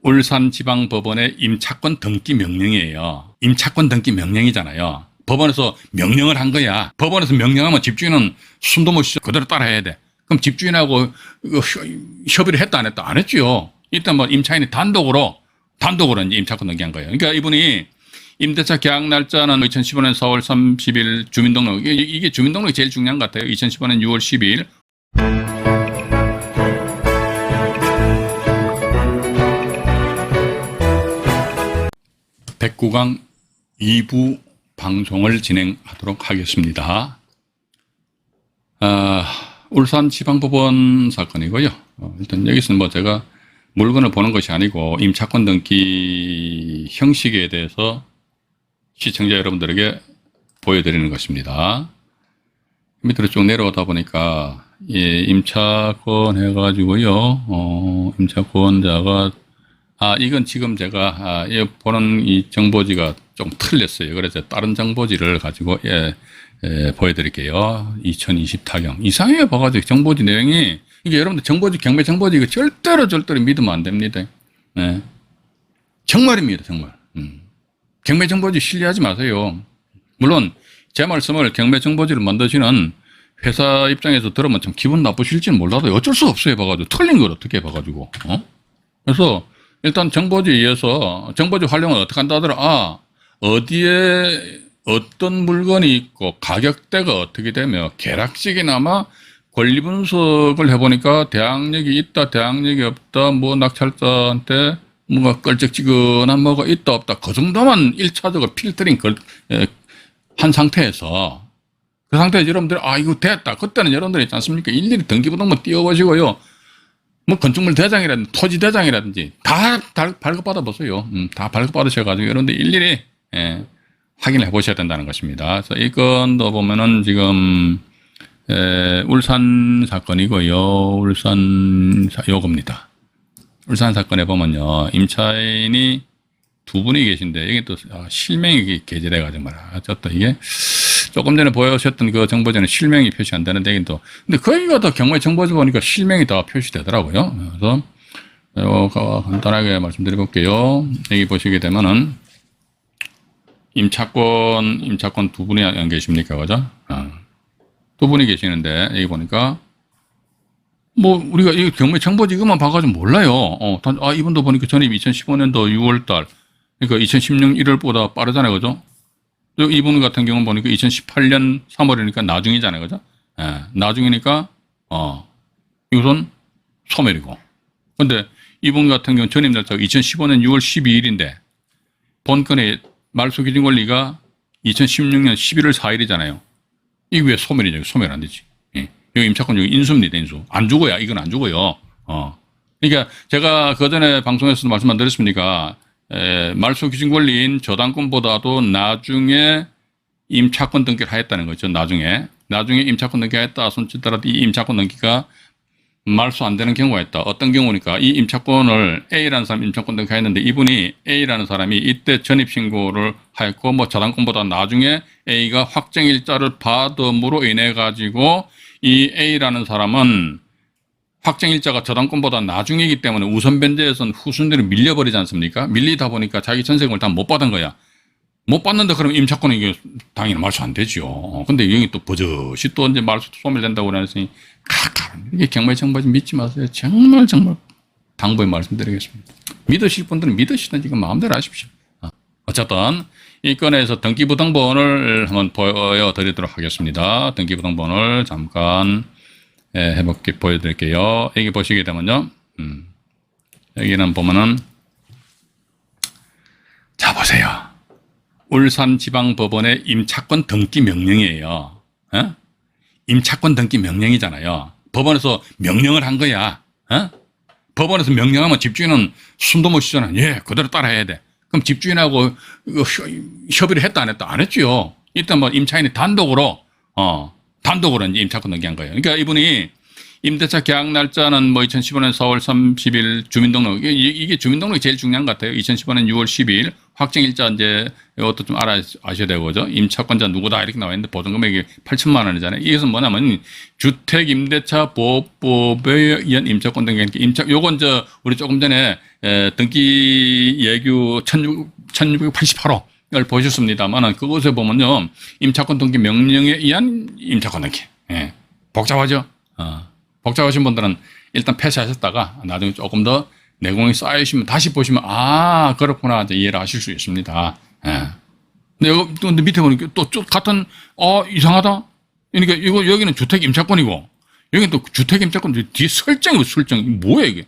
울산지방법원의 임차권 등기 명령이에요. 임차권 등기 명령이잖아요. 법원에서 명령을 한 거야. 법원에서 명령하면 집주인은 숨도 못 쉬어 그대로 따라해야 돼. 그럼 집주인하고 협의를 했다 안 했다? 안 했죠. 일단 뭐 임차인이 단독으로 이제 임차권 등기한 거예요. 그러니까 이분이 임대차 계약 날짜는 2015년 4월 30일 주민등록, 이게 주민등록이 제일 중요한 것 같아요. 2015년 6월 12일. 백구강 2부 방송을 진행하도록 하겠습니다. 울산지방법원 사건이고요. 일단 여기서는 뭐 제가 물건을 보는 것이 아니고 임차권 등기 형식에 대해서 시청자 여러분들에게 보여드리는 것입니다. 밑으로 쭉 내려오다 보니까 임차권 해가지고요. 임차권자가 이건 지금 제가 보는 이 정보지가 좀 틀렸어요. 그래서 다른 정보지를 가지고 보여드릴게요. 2020 타경 이상해요. 봐가지고 정보지 내용이 이게 여러분들 정보지 경매 정보지 이거 절대로 믿으면 안 됩니다. 네. 정말입니다. 정말. 경매 정보지 신뢰하지 마세요. 물론 제 말씀을 경매 정보지를 만드시는 회사 입장에서 들으면 참 기분 나쁘실지는 몰라도 어쩔 수 없어요. 봐가지고 틀린 걸 어떻게 봐가지고 그래서 일단 정보지에 의해서 정보지 활용을 어떻게 한다 하더라. 어디에 어떤 물건이 있고 가격대가 어떻게 되며 계략식이나마 권리 분석을 해보니까 대항력이 있다, 대항력이 없다, 뭐 낙찰자한테 뭔가 껄쩍지근한 뭐가 있다, 없다. 그 정도만 1차적으로 필터링 한 상태에서 그 상태에서 여러분들이 이거 됐다. 그때는 여러분들이 있지 않습니까? 일일이 등기부등본 띄워보시고요. 뭐 건축물 대장이라든지 토지 대장이라든지 다 발급받아 보세요. 다 발급받으셔가지고 여러분들 일일이 확인을 해보셔야 된다는 것입니다. 그래서 이 건도 보면은 지금 울산 사건이고요. 요겁니다. 울산 사건에 보면요. 임차인이 두 분이 계신데 여기 또 실명이 게재돼가지고 말이야. 또 이게 조금 전에 보여주셨던 그 정보지는 실명이 표시 안 되는데 여긴 또 근데 거기가 더 경매 정보지 보니까 실명이 다 표시되더라고요. 그래서 간단하게 말씀드려 볼게요. 여기 보시게 되면은 임차권 두 분이 안 계십니까, 그죠? 두 분이 계시는데 여기 보니까 뭐 우리가 이 경매 정보지 이것만 봐가지고 몰라요. 이분도 보니까 전입 2015년도 6월달 그러니까 2016년 1월보다 빠르잖아요, 그죠? 이분 같은 경우는 보니까 2018년 3월이니까 나중이잖아요, 그죠? 나중이니까 이것은 소멸이고. 근데 이분 같은 경우는 전입 날짜가 2015년 6월 12일인데 본건의 말소 기준 권리가 2016년 11월 4일이잖아요. 이게 왜 소멸이죠? 소멸 안 되지. 여기 임차권 여기 인수입니다, 인수. 안 죽어야 이건 안 죽어요. 그러니까 제가 그 전에 방송에서도 말씀 안 드렸습니까? 말소 기준 권리인 저당권보다도 나중에 임차권 등기를 하였다는 거죠. 나중에 임차권 등기하였다 손짓더라도 이 임차권 등기가 말소 안 되는 경우가 있다. 어떤 경우니까 이 임차권을 A라는 사람이 임차권 등기하였는데 이분이 A라는 사람이 이때 전입신고를 하였고 뭐 저당권보다 나중에 A가 확정일자를 받음으로 인해 가지고 이 A라는 사람은 확정일자가 저당권보다 나중이기 때문에 우선 변제에서는 후순위로 밀려버리지 않습니까? 밀리다 보니까 자기 전세금을 다 못 받은 거야. 못 받는데 그러면 임차권은 이게 당연히 말소 안 되죠. 근데 여기 또 버젓이 또 이제 말소 소멸된다고 그러니 이게 경매 정보지 믿지 마세요. 정말 당부의 말씀드리겠습니다. 믿으실 분들은 믿으시든지 마음대로 하십시오. 어쨌든 이 건에서 등기부등본을 한번 보여드리도록 하겠습니다. 등기부등본을 잠깐 보여드릴게요. 여기 보시게 되면요. 여기는 보면은 자 보세요. 울산지방법원의 임차권 등기 명령이에요. 임차권 등기 명령이잖아요. 법원에서 명령을 한 거야. 법원에서 명령하면 집주인은 숨도 못 쉬잖아. 그대로 따라해야 돼. 그럼 집주인하고 협의를 했다 안 했다? 안 했죠. 일단 뭐 임차인이 단독으로 이제 임차권 등기한 거예요. 그러니까 이분이 임대차 계약 날짜는 뭐 2015년 4월 30일 주민등록, 이게 주민등록이 제일 중요한 것 같아요. 2015년 6월 12일 확정일자 이제 이것도 좀 아셔야 되고, 그죠? 임차권자 누구다 이렇게 나와 있는데 보증금액이 8천만 원이잖아요. 이것은 뭐냐면 주택임대차 보호법에 의한 임차권 등기. 요건 우리 조금 전에 등기 예규 1688호를 보셨습니다만 그것에 보면요. 임차권 등기 명령에 의한 임차권 등기. 예. 복잡하죠? 복잡하신 분들은 일단 패스하셨다가 나중에 조금 더 내공이 쌓이시면 다시 보시면 아, 그렇구나. 이제 이해를 하실 수 있습니다. 예. 근데 밑에 보니까 또 같은, 이상하다? 그러니까 여기는 주택 임차권이고, 여기는 또 주택 임차권 뒤에 설정이고, 설정. 이거 뭐야, 이게?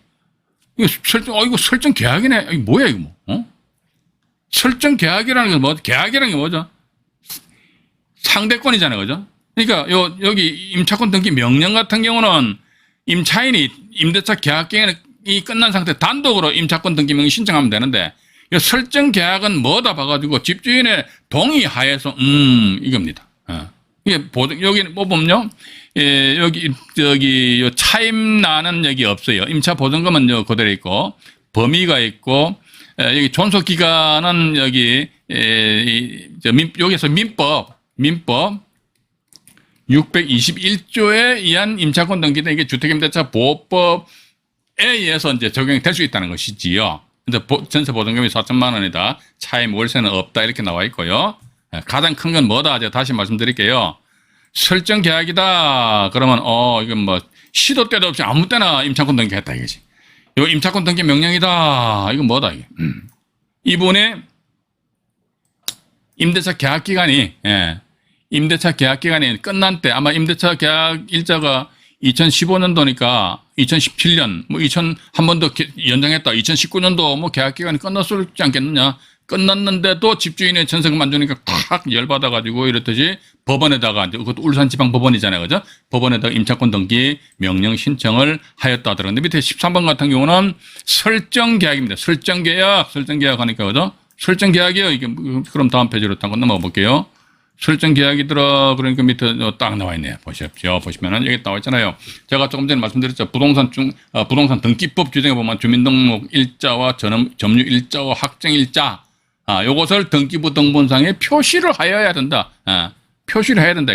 이거 설정, 이거 설정 계약이네. 이게 뭐야, 이거 뭐? 설정 계약이라는 게 뭐죠? 계약이라는 게 뭐죠? 상대권이잖아요, 그죠? 그러니까 여기 임차권 등기 명령 같은 경우는 임차인이 임대차 계약 기간이 끝난 상태 단독으로 임차권 등기 명령 신청하면 되는데, 이 설정 계약은 뭐다 봐가지고 집주인의 동의 하에서 이겁니다. 이게 여기 뽑으면요, 여기 요 차임 나는 여기 없어요. 임차 보증금은 그대로 있고 범위가 있고 여기 존속 기간은 여기 여기서 민법 621조에 의한 임차권 등기 등 이게 주택임대차 보호법에 의해서 이제 적용이 될 수 있다는 것이지요. 근데 전세 보증금이 4천만 원이다. 차임 월세는 없다. 이렇게 나와 있고요. 가장 큰 건 뭐다? 제가 다시 말씀드릴게요. 설정 계약이다. 그러면 이건 뭐 시도 때도 없이 아무 때나 임차권 등기했다 이거지. 요 임차권 등기 명령이다. 이건 뭐다 이게? 이분의 임대차 계약 기간이 임대차 계약 기간이 끝난 때 아마 임대차 계약 일자가 2015년도니까 2017년 뭐 한 번 더 연장했다. 2019년도 뭐 계약 기간이 끝났지 않겠느냐. 끝났는데도 집주인의 전세금 안 주니까 탁 열받아가지고 이렇듯이 법원에다가 이제 그것도 울산지방법원이잖아요, 그죠? 법원에다가 임차권 등기 명령 신청을 하였다 하더라고요. 밑에 13번 같은 경우는 설정 계약입니다. 설정 계약 하니까 그죠? 설정 계약이요. 이게 그럼 다음 페이지로 한번 넘어가 볼게요. 설정 계약이더라. 그러니까 밑에 딱 나와 있네요. 보십시오. 보시면은 여기 나와 있잖아요. 제가 조금 전에 말씀드렸죠. 부동산 등기법 규정에 보면 주민등록 일자와 점유 일자와 확정 일자, 요것을 등기부 등본상에 표시를 하여야 된다. 표시를 해야 된다.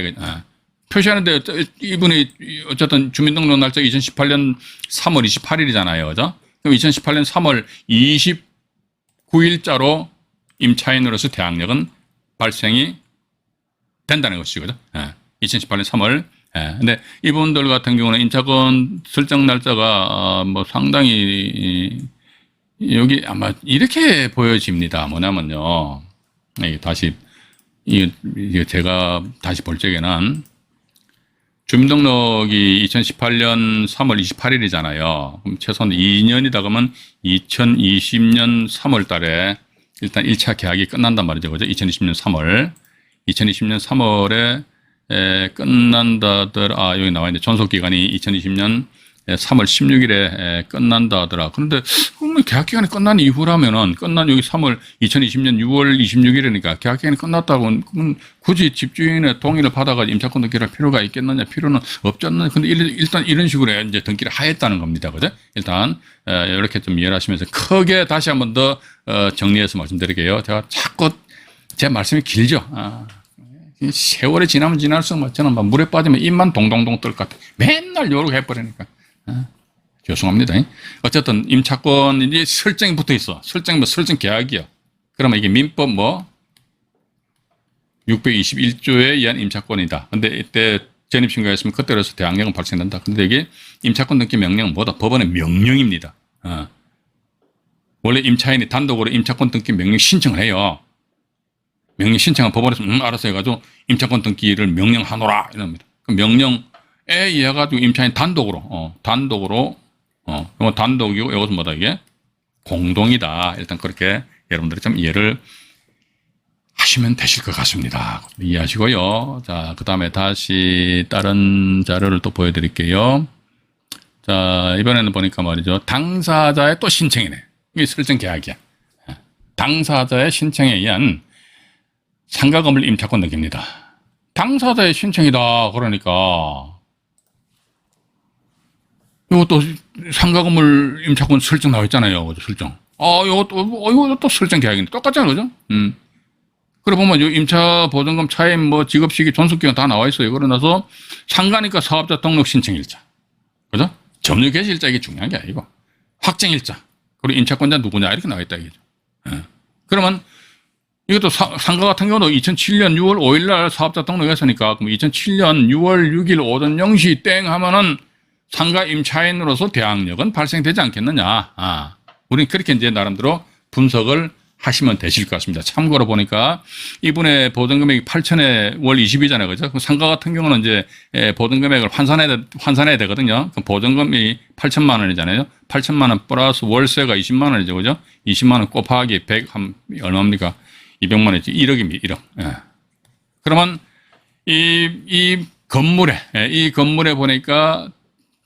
표시하는데 이분이 어쨌든 주민등록 날짜 2018년 3월 28일이잖아요. 그죠? 그럼 2018년 3월 29일자로 임차인으로서 대항력은 발생이 된다는 것이거든. 2018년 3월. 근데 이분들 같은 경우는 임차권 설정 날짜가 뭐 상당히 여기 아마 이렇게 보여집니다. 뭐냐면요. 다시 이게 제가 다시 볼 적에는 주민등록이 2018년 3월 28일이잖아요. 그럼 최소한 2년이다 그러면 2020년 3월 달에 일단 1차 계약이 끝난단 말이죠. 그죠? 2020년 3월에 끝난다더라. 여기 나와 있는데 존속기간이 2020년 3월 16일에 끝난다더라. 그런데 계약기간이 끝난 이후라면은 여기 2020년 6월 26일이니까 계약기간이 끝났다고 굳이 집주인의 동의를 받아가지고 임차권 등기를 할 필요가 있겠느냐? 필요는 없지 않느냐? 근데 일단 이런 식으로 이제 등기를 하였다는 겁니다. 그죠? 일단 이렇게 좀 이해를 하시면서 크게 다시 한번 더 정리해서 말씀드릴게요. 제가 자꾸 제 말씀이 길죠. 세월이 지나면 지날수록 저는 막 물에 빠지면 입만 동동동 뜰 것 같아. 맨날 요렇게 해버리니까. 죄송합니다. 어쨌든 임차권이 설정이 붙어 있어. 설정 계약이요. 그러면 이게 민법 621조에 의한 임차권이다. 근데 이때 전입신고했으면 그때로서 대항력은 발생된다. 근데 이게 임차권 등기 명령은 뭐다? 법원의 명령입니다. 원래 임차인이 단독으로 임차권 등기 명령 신청을 해요. 명령 신청은 법원에서 알아서 해가지고 임차권 등기를 명령하노라 이럽니다. 그 명령에 의해 가지고 임차인 단독으로 이거 단독이고 이것은 뭐다 이게 공동이다. 일단 그렇게 여러분들이 좀 이해를 하시면 되실 것 같습니다. 이해하시고요. 자, 그 다음에 다시 다른 자료를 또 보여드릴게요. 자, 이번에는 보니까 말이죠. 당사자의 또 신청이네. 이게 설정 계약이야. 당사자의 신청에 의한 상가 건물 임차권 등기입니다. 당사자의 신청이다. 그러니까 이것도 상가 건물 임차권 설정 나와 있잖아요. 설정. 이것도 설정 계약인데 똑같잖아요. 그죠? 그래 보면 임차 보증금 차임 지급 시기 존속 기간 다 나와 있어요. 그러고 나서 상가니까 사업자 등록 신청 일자. 그죠? 점유 개시 일자 이게 중요한 게 아니고 확정 일자. 그리고 임차권자 누구냐 이렇게 나와 있다 이거죠. 예. 그러면 이것도 상가 같은 경우도 2007년 6월 5일 날 사업자 등록했으니까 그럼 2007년 6월 6일 오전 0시 땡 하면은 상가 임차인으로서 대항력은 발생되지 않겠느냐. 우리는 그렇게 이제 나름대로 분석을 하시면 되실 것 같습니다. 참고로 보니까 이분의 보증금액이 8천에 월 20이잖아요. 그죠? 상가 같은 경우는 이제 보증금액을 환산해야 되거든요. 그럼 보증금이 8천만 원이잖아요. 8천만 원 플러스 월세가 20만 원이죠. 그죠? 20만 원 곱하기 100, 얼마입니까? 200만 원이지. 1억입니다. 1억. 예. 그러면 이 건물에 보니까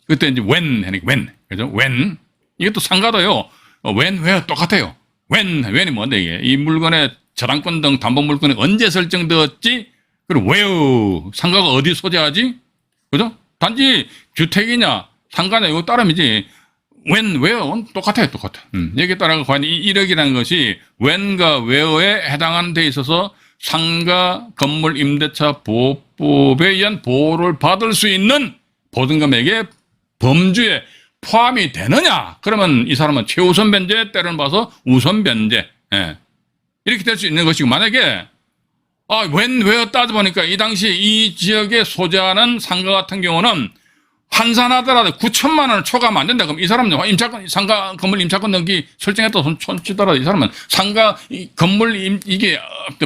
그때 이제 when. 그죠? when. 이것도 상가도요. when, where 똑같아요. when이 뭔데 이게? 이 물건의 저당권 등 담보 물건이 언제 설정되었지? 그리고 where. 상가가 어디 소재하지? 그죠? 단지 주택이냐, 상가냐, 이거 따름이지. when, where는 똑같아. 여기에 따라서 과연 이 1억이라는 것이 when과 where에 해당하는 데 있어서 상가 건물 임대차 보호법에 의한 보호를 받을 수 있는 보증금액의 범주에 포함이 되느냐? 그러면 이 사람은 최우선 변제 때를 봐서 우선 변제. 예. 이렇게 될 수 있는 것이고, 만약에 when, where 따져보니까 이 당시 이 지역에 소재하는 상가 같은 경우는 환산하더라도 9천만 원을 초과하면 안 된다. 그럼 이 사람은 상가 건물 임차권 등기 설정했다 손치더라도 이 사람은 상가 건물 이게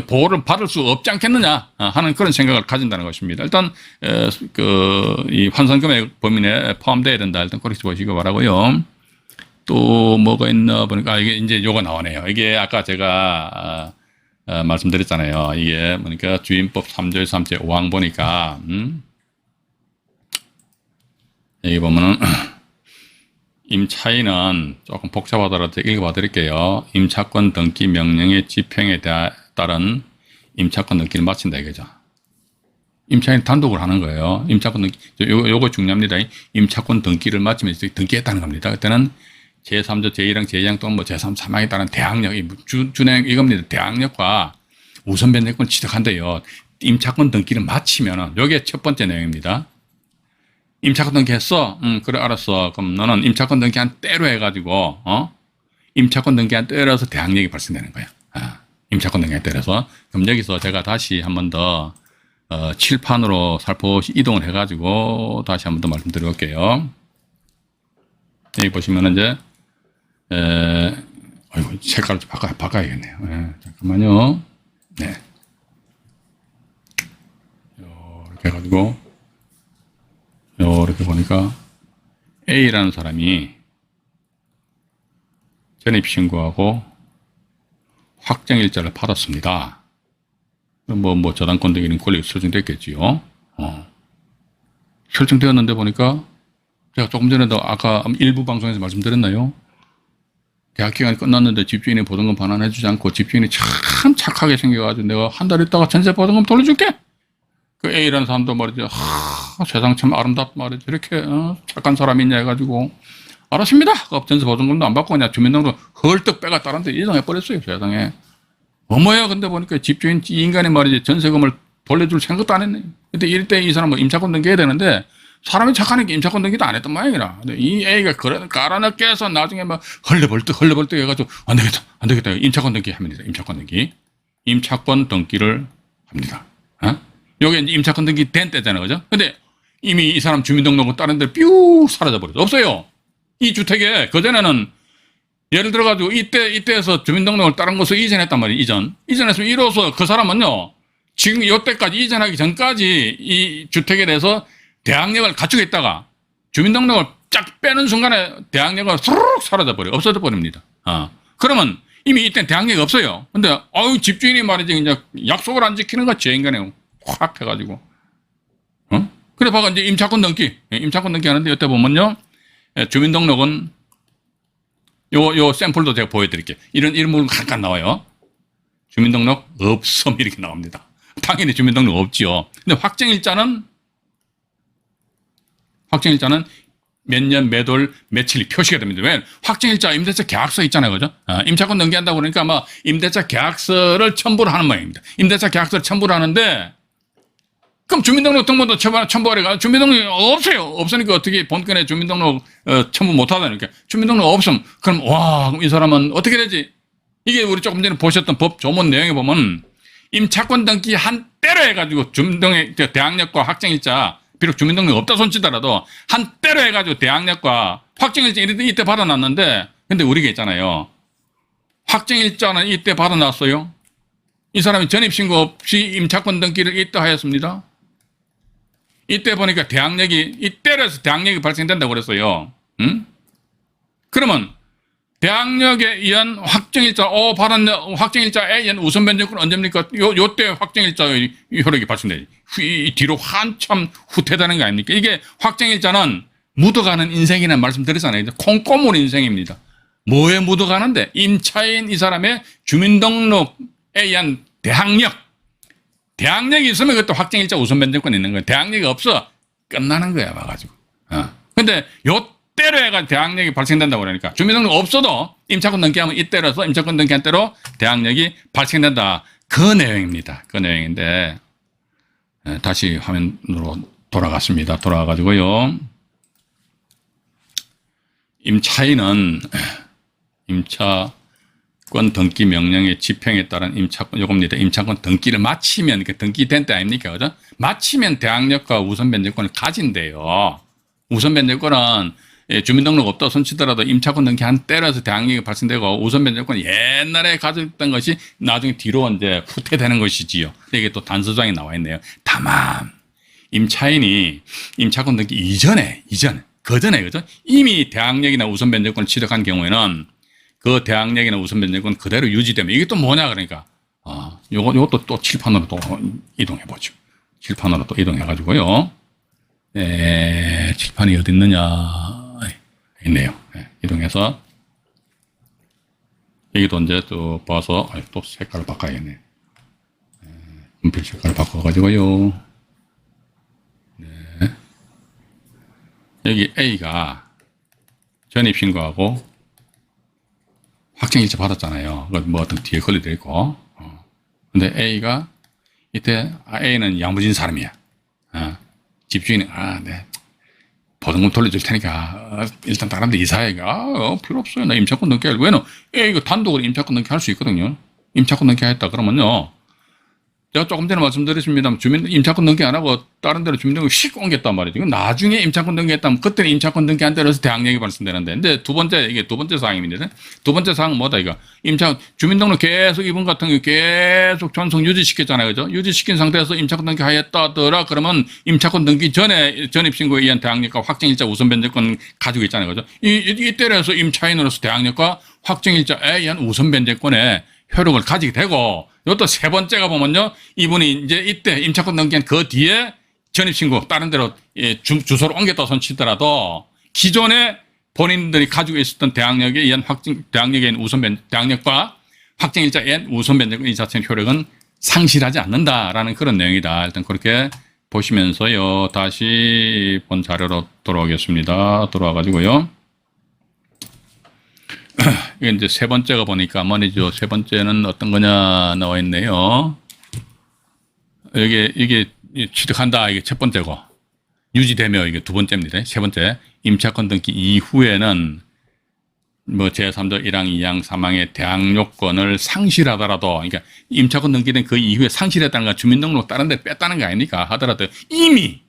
보호를 받을 수 없지 않겠느냐 하는 그런 생각을 가진다는 것입니다. 일단 이 환산 금액 범위 내에 포함되어야 된다. 일단 그렇게 보시기 바라고요. 또 뭐가 있나 보니까 이게 이제 요거 나오네요. 이게 아까 제가 말씀드렸잖아요. 이게 그러니까 주임법 3조 3제 5항 보니까 여기 보면은 임차인은 조금 복잡하더라도 읽어봐 드릴게요. 임차권 등기 명령의 집행에 따른 임차권 등기를 마친다 이거죠. 임차인 단독을 하는 거예요. 임차권 등기 요거 중요합니다. 임차권 등기를 마치면 등기했다는 겁니다. 그때는 제3조 제1항 제2항 또는 뭐 제3 3항에 따른 대항력이 준행 이겁니다. 대항력과 우선 변제권을 취득한대요. 임차권 등기를 마치면은 요게 첫 번째 내용입니다. 임차권 등기 했어? 그래, 알았어. 그럼 너는 임차권 등기한 때로 해가지고, 임차권 등기한 때로 해서 대항력이 발생되는 거야. 임차권 등기한 때로 해서. 그럼 여기서 제가 다시 한 번 더, 칠판으로 살포시 이동을 해가지고 다시 한 번 더 말씀드려볼게요. 여기 보시면은 이제, 아이고, 색깔을 좀 바꿔야겠네요. 잠깐만요. 네. 이렇게 해가지고, 이렇게 보니까 A라는 사람이 전입신고하고 확정일자를 받았습니다. 뭐 저당권 등기는 권리가 설정됐겠지요. 설정되었는데 보니까 제가 조금 전에도 아까 일부 방송에서 말씀드렸나요? 계약 기간이 끝났는데 집주인이 보증금 반환해주지 않고 집주인이 참 착하게 생겨가지고 내가 한 달 있다가 전세 보증금 돌려줄게. 그 A라는 사람도 말이죠. 세상 참 아름답다 말이죠. 이렇게 착한 사람이 있냐 해가지고 알았습니다. 전세 보증금도 안 받고 그냥 주민등록 헐떡 빼가 다른 데 이동해버렸어요. 세상에. 어머야 근데 보니까 집주인 이 인간이 말이지 전세금을 돌려줄 생각도 안 했네. 근데 이럴 때 이 사람은 임차권 등기해야 되는데 사람이 착하니까 임차권 등기도 안 했던 모양이라. 근데 이 A가 깔아넣게 해서 나중에 막 헐레벌떡 해가지고 안 되겠다. 임차권 등기 합니다. 임차권 등기를 합니다. 요게 이제 임차권 등기 된 때잖아요. 그죠? 근데 이미 이 사람 주민등록은 다른 데로 뾰 사라져버렸어. 없어요. 이 주택에, 그전에는 예를 들어가지고 이때에서 주민등록을 다른 곳으로 이전했단 말이에요. 이전해서 이로써 그 사람은요, 지금 이때까지 이전하기 전까지 이 주택에 대해서 대항력을 갖추고 있다가 주민등록을 쫙 빼는 순간에 대항력을 수르륵 사라져버려요. 없어져 버립니다. 그러면 이미 이때는 대항력이 없어요. 근데, 집주인이 말이지, 이제 약속을 안 지키는 거 제 인간이에요. 확 해가지고. 그래, 봐가 이제 임차권 등기 하는데, 이때 보면요. 주민등록은, 요 샘플도 제가 보여드릴게요. 이런 물건 잠깐 나와요. 주민등록 없음, 이렇게 나옵니다. 당연히 주민등록 없지요. 근데 확정일자는 몇 년, 몇 월, 며칠이 표시가 됩니다. 왜? 확정일자 임대차 계약서 있잖아요. 그죠? 임차권 등기한다고 그러니까 아마 임대차 계약서를 첨부를 하는 모양입니다. 임대차 계약서를 첨부를 하는데, 그럼 주민등록 등본도 첨부하래가 주민등록이 없어요. 없으니까 어떻게 본건에 주민등록 첨부 못하다니까. 주민등록 없음. 그럼 와, 그럼 이 사람은 어떻게 되지? 이게 우리 조금 전에 보셨던 법 조문 내용에 보면 임차권 등기 한 때로 해가지고 주민등록 대항력과 확정일자, 비록 주민등록이 없다 손치더라도 한 때로 해가지고 대항력과 확정일자 이때 받아놨는데, 근데 우리가 있잖아요. 확정일자는 이때 받아놨어요. 이 사람이 전입신고 없이 임차권 등기를 이때 하였습니다. 이때 보니까 대항력이, 이때로 해서 대항력이 발생된다고 그랬어요. 응? 그러면 대항력에 의한 확정일자, 확정일자에 의한 우선 변제권 언제입니까? 요때 확정일자의 효력이 발생되지. 이 뒤로 한참 후퇴되는 거 아닙니까? 이게 확정일자는 묻어가는 인생이라는 말씀 드렸잖아요. 콩고물 인생입니다. 뭐에 묻어가는데? 임차인 이 사람의 주민등록에 의한 대항력. 대항력이 있으면 그것도 확정일자 우선 변제권이 있는 거예요. 대항력이 없어. 끝나는 거야, 와가지고. 근데 요때로 해가 대항력이 발생된다고 그러니까 주민등록 없어도 임차권 등기하면 이때로서 임차권 등기한 때로 대항력이 발생된다. 그 내용입니다. 그 내용인데, 다시 화면으로 돌아갔습니다. 돌아가가지고요. 임차인은 임차권 등기 명령의 집행에 따른 임차권, 요겁니다. 임차권 등기를 마치면, 그 등기된 때 아닙니까? 그죠? 마치면 대항력과 우선 변제권을 가진대요. 우선 변제권은 주민등록 없다 손치더라도 임차권 등기 한 때라서 대항력이 발생되고 우선 변제권이 옛날에 가졌던 것이 나중에 뒤로 이제 후퇴되는 것이지요. 이게 또 단서장에 나와 있네요. 다만, 임차인이 임차권 등기 그전에, 그죠? 이미 대항력이나 우선 변제권을 취득한 경우에는 그 대항력이나 우선 변제권 그대로 유지되면 이게 또 뭐냐 그러니까 요것도 또 칠판으로 또 이동해 보죠. 칠판으로 또 이동해 가지고요. 칠판이 어디 있느냐 있네요. 이동해서 여기도 이제 또 봐서 또 색깔을 바꿔야겠네. 분필 색깔을 바꿔 가지고요. 여기 A가 전입신고하고 확정일자 받았잖아요. 뭐 어떤 뒤에 걸려져 있고. 근데 A가 이때, A는 야무진 사람이야. 집주인은, 네. 보증금 돌려줄 테니까, 일단 다른 데 이사해. 필요 없어요. 나 임차권 등기 하려고. 왜냐면, 이거 단독으로 임차권 등기 할 수 있거든요. 임차권 등기 했다 그러면요. 제가 조금 전에 말씀드렸습니다. 임차권 등기 안 하고 다른 데로 주민등록 휙 옮겼단 말이죠. 이건 나중에 임차권 등기했다면 그때는 임차권 등기한 대로서 대항력이 발생되는데. 근데 이게 두 번째 사항입니다. 두 번째 사항은 뭐다, 이거? 주민등록 계속 이분 같은 거 계속 전속 유지시켰잖아요. 그죠? 유지시킨 상태에서 임차권 등기 하였다더라. 그러면 임차권 등기 전에 전입신고에 의한 대항력과 확정일자 우선 변제권 가지고 있잖아요. 그죠? 이때로서 임차인으로서 대항력과 확정일자에 의한 우선 변제권에 효력을 가지게 되고, 이것도 세 번째가 보면요. 이분이 이제 이때 임차권 등기한 그 뒤에 전입신고 다른 데로 주소를 옮겼다 손치더라도 기존에 본인들이 가지고 있었던 대항력에 의한 대항력에 의한 대항력과 확정일자에 의한 우선 변제권 이 자체의 효력은 상실하지 않는다라는 그런 내용이다. 일단 그렇게 보시면서요. 다시 본 자료로 돌아오겠습니다. 돌아와가지고요. 이게 이제 세 번째가 보니까 말이죠. 세 번째는 어떤 거냐 나와 있네요. 이게 취득한다. 이게 첫 번째고. 유지되며 이게 두 번째입니다. 세 번째. 임차권 등기 이후에는 뭐 제3조 1항, 2항, 3항의 대항력권을 상실하더라도, 그러니까 임차권 등기된 그 이후에 상실했다는 건 주민등록 다른 데 뺐다는 거 아닙니까? 하더라도 이미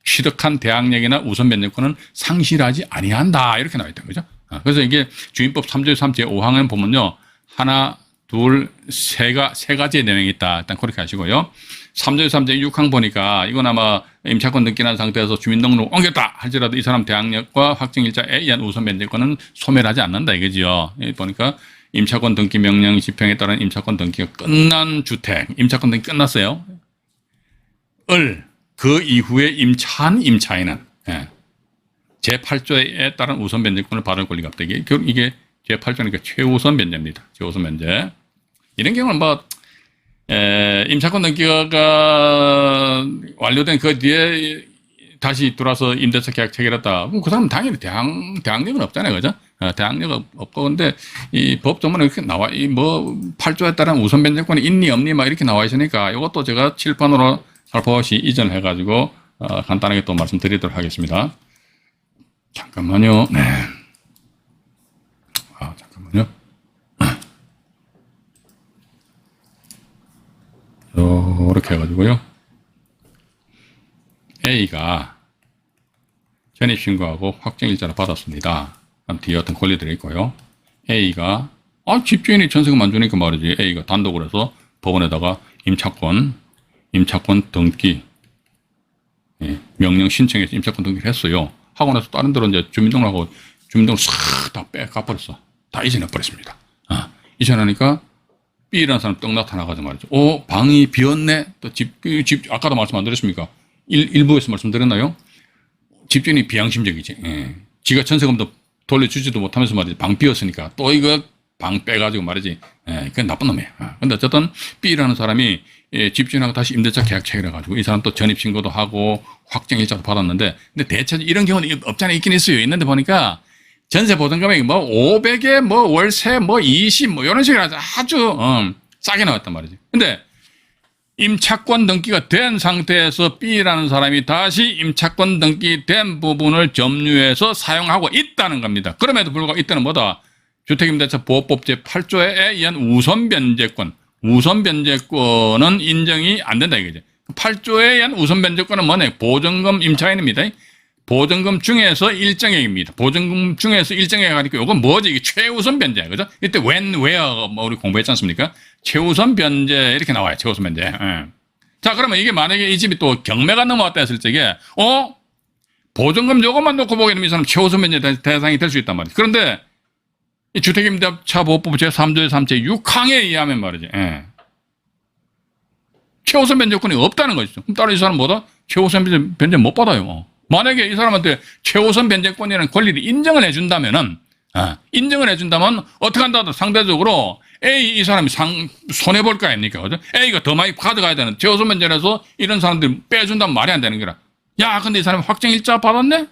취득한 대항력이나 우선 변제권은 상실하지 아니한다. 이렇게 나와 있던 거죠. 그래서 이게 주민법 3조 3 제5항에 보면요. 하나, 둘, 세 가지의 내용이 있다. 일단 그렇게 하시고요. 3조 3 제6항 보니까 이건 아마 임차권 등기한 상태에서 주민등록 옮겼다 할지라도 이 사람 대항력과 확정일자에 의한 우선 변제권은 소멸하지 않는다 이거지요. 보니까 임차권 등기 명령 집행에 따른 임차권 등기가 끝난 주택, 임차권 등기 끝났어요. 그 이후에 임차인은 제8조에 따른 우선 변제권을 받을 권리가 없다. 이게 제8조니까 최우선 변제입니다. 최우선 변제. 이런 경우는 뭐, 임차권 등기가 완료된 그 뒤에 다시 들어와서 임대차 계약 체결했다. 그럼 그 사람은 당연히 대항력은 없잖아요. 그죠? 대항력 없고. 근데 이 법 조문에 이렇게 나와, 8조에 따른 우선 변제권이 있니 없니 막 이렇게 나와 있으니까 이것도 제가 칠판으로 살포시 이전해가지고 간단하게 또 말씀드리도록 하겠습니다. 잠깐만요. 네. 잠깐만요. 이렇게 해가지고요. A가 전입신고하고 확정일자를 받았습니다. 뒤에 어떤 권리들이 있고요. A가 집주인이 전세금 안 주니까 말이지. A가 단독으로 해서 법원에다가 임차권 등기 명령 신청해서 임차권 등기를 했어요. 하고 나서 다른 데로 이제 주민등록하고 주민등록 싹 다 빼가버렸어. 다 이전해버렸습니다. 이전하니까 B라는 사람 떡 나타나가지고 말이죠. 방이 비었네. 또 집, 아까도 말씀 안 드렸습니까? 일부에서 말씀드렸나요? 집주인이 비양심적이지. 지가 전세금도 돌려주지도 못하면서 말이지. 방 비었으니까 또 이거 방 빼가지고 말이지. 그건 나쁜 놈이야. 근데 어쨌든 B라는 사람이 집주인하고 다시 임대차 계약 체결해가지고 이 사람 또 전입신고도 하고 확정일자도 받았는데, 근데 대체적으로 이런 경우는 없잖아요. 있긴 있어요. 있는데 보니까 전세 보증 금액이 500에 월세 20 이런 식으로 아주 싸게 나왔단 말이지. 근데 임차권 등기가 된 상태에서 B라는 사람이 다시 임차권 등기된 부분을 점유해서 사용하고 있다는 겁니다. 그럼에도 불구하고 이때는 뭐다? 주택임대차 보호법 제8조에 의한 우선 변제권은 인정이 안 된다 이거죠. 8조에 의한 우선 변제권은 뭐냐? 보증금 임차인입니다. 보증금 중에서 일정액입니다. 보증금 중에서 일정액 하니까 이건 뭐지? 이게 최우선 변제. 그죠? 이때 where 우리 공부했지 않습니까? 최우선 변제 이렇게 나와요. 최우선 변제. 자, 그러면 이게 만약에 이 집이 또 경매가 넘어왔다 했을 적에 보증금 요것만 놓고 보게 되면 이 사람 최우선 변제 대상이 될 수 있단 말이에요. 그런데 이 주택임대차 보호법 제3조의 3제 6항에 의하면 말이죠. 최우선 변제권이 없다는 것이죠. 그럼 따로 이 사람 뭐다? 최우선 변제 못 받아요. 만약에 이 사람한테 최우선 변제권이라는 권리를 인정을 해준다면 어떻게 한다? 상대적으로 A 이 사람이 손해볼 거 아닙니까? 그죠? A가 더 많이 가져가야 되는 최우선 변제라서 이런 사람들 빼준다면 말이 안 되는 거라. 야, 근데 이 사람이 확정일자 받았네?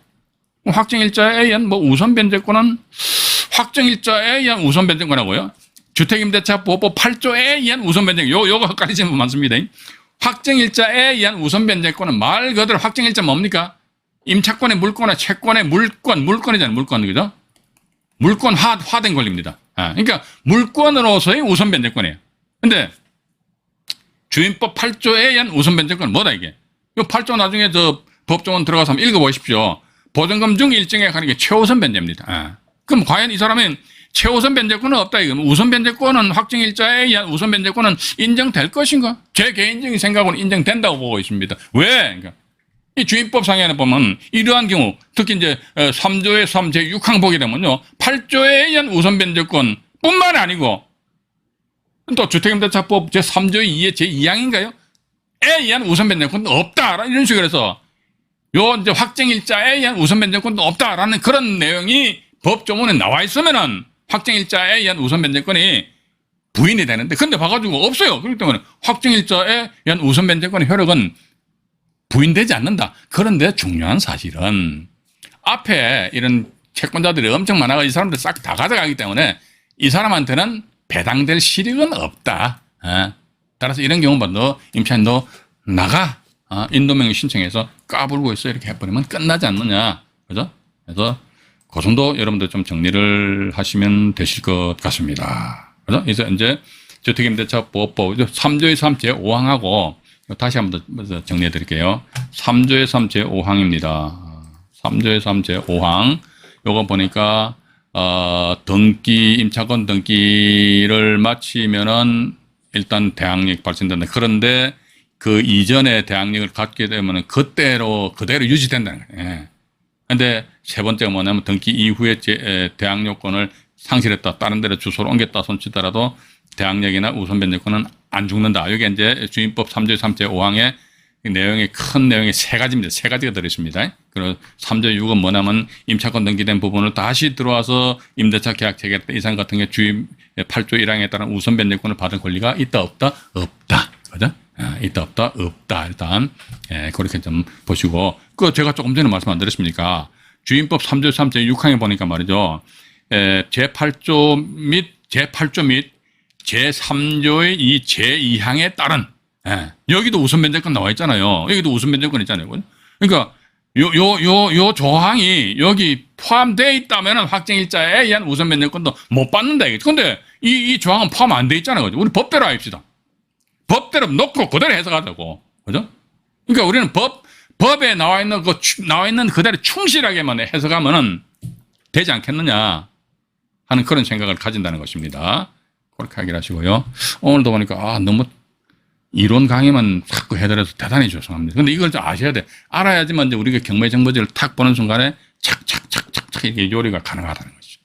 확정일자에 의한 우선 변제권은 확정일자에 의한 우선 변제권하고요. 주택임대차 보호법 8조에 의한 우선 변제권. 요거 헷갈리시는 분 많습니다. 확정일자에 의한 우선 변제권은 말 그대로 확정일자 뭡니까? 임차권의 물권과 채권의 물권이잖아요. 물권, 그죠? 물권화된 권리입니다. 그러니까 물권으로서의 우선 변제권이에요. 근데 주임법 8조에 의한 우선 변제권은 뭐다 이게? 이 8조 나중에 법조문 들어가서 한번 읽어보십시오. 보증금 중 일정액 하는 게 최우선 변제입니다. 그럼 과연 이 사람은 최우선 변제권은 없다 이거. 우선 변제권은 확정일자에 의한 우선 변제권은 인정될 것인가? 제 개인적인 생각으로는 인정된다고 보고 있습니다. 왜? 그러니까 이 주임법상에는 보면 이러한 경우 특히 이제 3조의 3 제6항 보게 되면요. 8조에 의한 우선 변제권 뿐만 아니고 또 주택임대차법 제3조의 2의 제2항인가요? 에 의한 우선 변제권도 없다. 이런 식으로 해서 요 이제 확정일자에 의한 우선 변제권도 없다라는 그런 내용이 법조문에 나와 있으면은 확정일자에 의한 우선 변제권이 부인이 되는데 근데 봐가지고 없어요. 그렇기 때문에 확정일자에 의한 우선 변제권의 효력은 부인되지 않는다. 그런데 중요한 사실은 앞에 이런 채권자들이 엄청 많아가 이 사람들 싹 다 가져가기 때문에 이 사람한테는 배당될 실익은 없다. 따라서 이런 경우만 너 임차인 너 나가 인도명의 신청해서 까불고 있어 이렇게 해버리면 끝나지 않느냐. 그죠? 그래서 그 정도 여러분들 좀 정리를 하시면 되실 것 같습니다. 그죠? 그래서 이제 주택임대차 보호법 3조의 3 제5항하고 다시 한번 더 정리해 드릴게요. 3조의 3 제5항입니다. 3조의 3 제5항. 요거 보니까, 등기, 임차권 등기를 마치면은 일단 대항력이 발생된다. 그런데 그 이전에 대항력을 갖게 되면은 그대로 유지된다는 거예요. 근데 세 번째가 뭐냐면 등기 이후에 대항력권을 상실했다. 다른 데로 주소를 옮겼다 손치더라도 대항력이나 우선 변제권은 안 죽는다. 여기 이제 주임법 3조 3제 5항의 내용이 큰 내용이 세 가지입니다. 세 가지가 들어있습니다. 그리고 3조 6은 뭐냐면 임차권 등기된 부분을 다시 들어와서 임대차 계약 체결했다. 이상 같은 게 주임 8조 1항에 따른 우선 변제권을 받을 권리가 있다 없다? 없다. 그죠? 있다 없다? 없다. 일단 그렇게 좀 보시고 그 제가 조금 전에 말씀 안 드렸습니까? 주임법 3조 3제 6항에 보니까 말이죠. 제8조 및 제3조의 이 제2항에 따른 예. 여기도 우선 면제권 나와 있잖아요. 여기도 우선 면제권 있잖아요. 그러니까 요 조항이 여기 포함되어 있다면 확정일자에 의한 우선 면제권도 못 받는다. 근데 이 조항은 포함 안 돼 있잖아요. 그죠? 우리 법대로 합시다. 법대로 놓고 그대로 해석하자고. 그죠? 그러니까 우리는 법에 나와 있는 그대로 충실하게만 해석하면은 되지 않겠느냐 하는 그런 생각을 가진다는 것입니다. 그렇게 하기로 하시고요. 오늘도 보니까 너무 이론 강의만 자꾸 해드려서 대단히 죄송합니다. 근데 이걸 좀 아셔야 돼. 알아야지만 이제 우리가 경매정보지를 탁 보는 순간에 착착착착착 이게 요리가 가능하다는 거죠.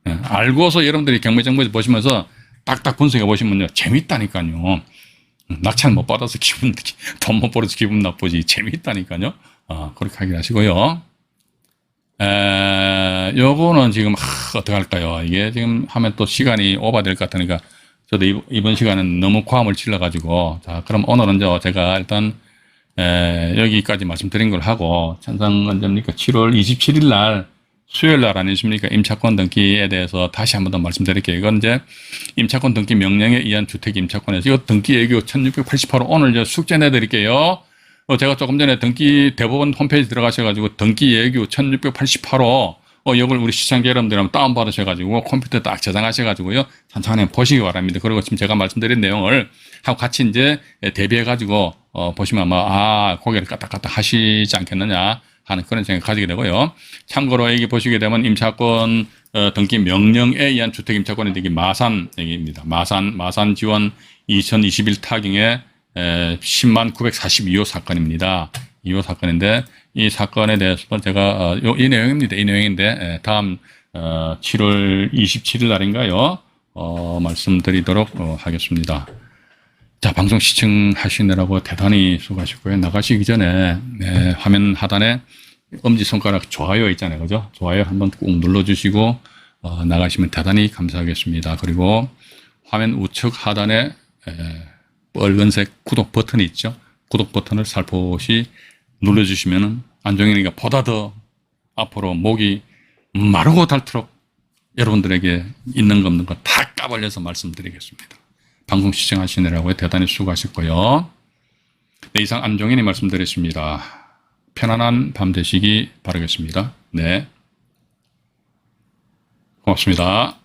예, 알고서 여러분들이 경매정보지 보시면서 딱딱 분석해 보시면요. 재밌다니까요. 낙찰 못 받아서 돈 못 벌어서 기분 나쁘지. 재밌다니까요. 그렇게 하긴 하시고요. 요거는 지금, 어떻게 할까요? 이게 지금 하면 또 시간이 오버될 것 같으니까 저도 이번 시간은 너무 과음을 질러가지고, 자, 그럼 오늘은 제가 일단, 여기까지 말씀드린 걸 하고, 찬상 언제입니까? 7월 27일 날, 수요일 날 아니십니까? 임차권 등기에 대해서 다시 한 번 더 말씀드릴게요. 이건 이제 임차권 등기 명령에 의한 주택 임차권에서 이거 등기 예규 1688호 오늘 이제 숙제 내드릴게요. 제가 조금 전에 등기 대법원 홈페이지 들어가셔가지고 등기 예규 1688호 이걸 우리 시청자 여러분들 한번 다운받으셔가지고 컴퓨터에 딱 저장하셔가지고요. 천천히 보시기 바랍니다. 그리고 지금 제가 말씀드린 내용을 하고 같이 이제 대비해가지고 보시면 아마 고개를 까딱까딱 하시지 않겠느냐 하는 그런 생각 가지게 되고요. 참고로 여기 보시게 되면 임차권 등기 명령에 의한 주택 임차권의 등기 마산 얘기입니다. 마산 지원 2021 타경의 10만 942호 사건입니다. 2호 사건인데 이 사건에 대해서 제가 이 내용입니다. 이 내용인데 다음 7월 27일 날인가요? 말씀드리도록 하겠습니다. 자, 방송 시청하시느라고 대단히 수고하셨고요. 나가시기 전에 화면 하단에 엄지손가락 좋아요 있잖아요. 그죠? 좋아요 한번 꾹 눌러주시고 나가시면 대단히 감사하겠습니다. 그리고 화면 우측 하단에 빨간색 구독 버튼이 있죠. 구독 버튼을 살포시 눌러주시면 안종현이가 보다 더 앞으로 목이 마르고 닳도록 여러분들에게 있는 거 없는 거 다 까발려서 말씀드리겠습니다. 방송 시청하시느라고 대단히 수고하셨고요. 네, 이상 안종현이 말씀드렸습니다. 편안한 밤 되시기 바라겠습니다. 네, 고맙습니다.